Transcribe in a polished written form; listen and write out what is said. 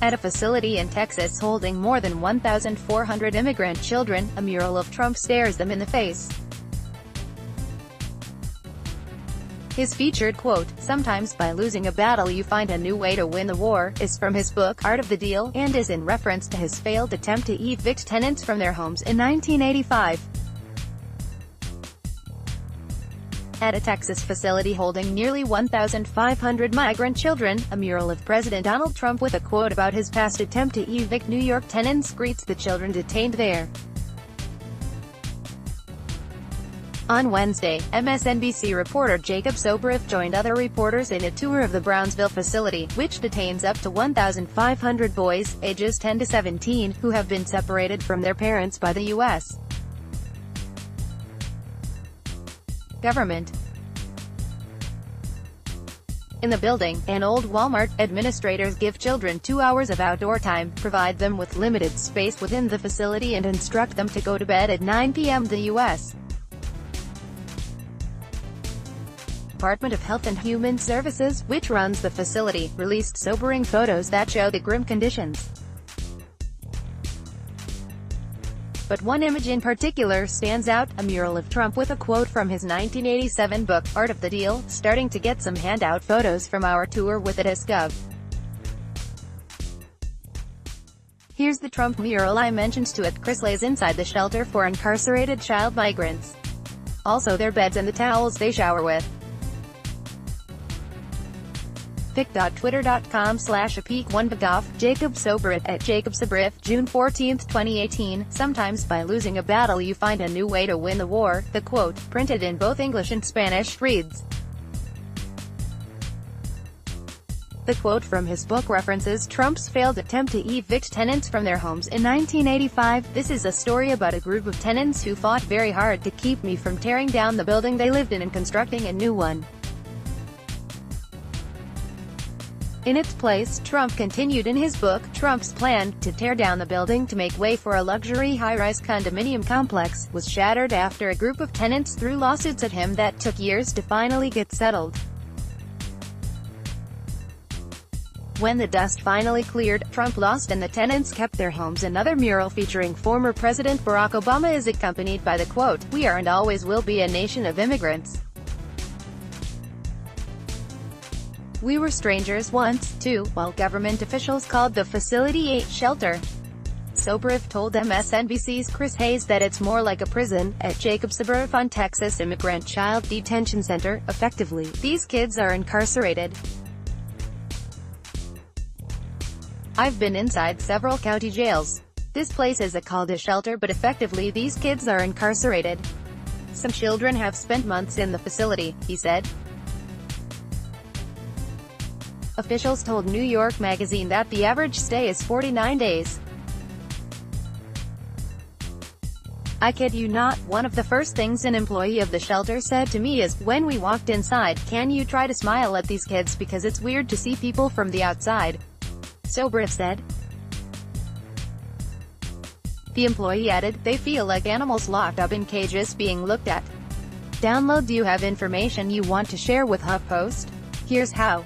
At a facility in Texas holding more than 1,400 immigrant children, a mural of Trump stares them in the face. His featured quote, "Sometimes by losing a battle you find a new way to win the war," is from his book, Art of the Deal, and is in reference to his failed attempt to evict tenants from their homes in 1985. At a Texas facility holding nearly 1,500 migrant children, a mural of President Donald Trump with a quote about his past attempt to evict New York tenants greets the children detained there. On Wednesday, MSNBC reporter Jacob Sobreff joined other reporters in a tour of the Brownsville facility, which detains up to 1,500 boys, ages 10 to 17, who have been separated from their parents by the U.S. government. In the building, an old Walmart, administrators give children 2 hours of outdoor time, provide them with limited space within the facility and instruct them to go to bed at 9 p.m. The U.S. Department of Health and Human Services, which runs the facility, released sobering photos that show the grim conditions. But one image in particular stands out, a mural of Trump with a quote from his 1987 book, Art of the Deal, starting to get some handout photos from our tour with it as Gov. Here's the Trump mural I mentioned to it. Chris lays inside the shelter for incarcerated child migrants. Also their beds and the towels they shower with. pic.twitter.com/apeak1bdoff, Jacob Sobreff, at Jacob Sobreff, June 14, 2018. Sometimes by losing a battle you find a new way to win the war. The quote, printed in both English and Spanish, reads. The quote from his book references Trump's failed attempt to evict tenants from their homes in 1985. This is a story about a group of tenants who fought very hard to keep me from tearing down the building they lived in and constructing a new one. In its place, Trump continued in his book, Trump's plan to tear down the building to make way for a luxury high-rise condominium complex was shattered after a group of tenants threw lawsuits at him that took years to finally get settled. When the dust finally cleared, Trump lost and the tenants kept their homes. Another mural featuring former President Barack Obama is accompanied by the quote, "We are and always will be a nation of immigrants. We were strangers once, too," while government officials called the facility a shelter. Sobreff told MSNBC's Chris Hayes that it's more like a prison. At Jacob Sobreff on Texas Immigrant Child Detention Center, effectively, these kids are incarcerated. I've been inside several county jails. This place is called a shelter, but effectively these kids are incarcerated. Some children have spent months in the facility, he said. Officials told New York Magazine that the average stay is 49 days. I kid you not, one of the first things an employee of the shelter said to me is, when we walked inside, "Can you try to smile at these kids because it's weird to see people from the outside," Sobreff said. The employee added, "They feel like animals locked up in cages being looked at." Download. Do you have information you want to share with HuffPost? Here's how.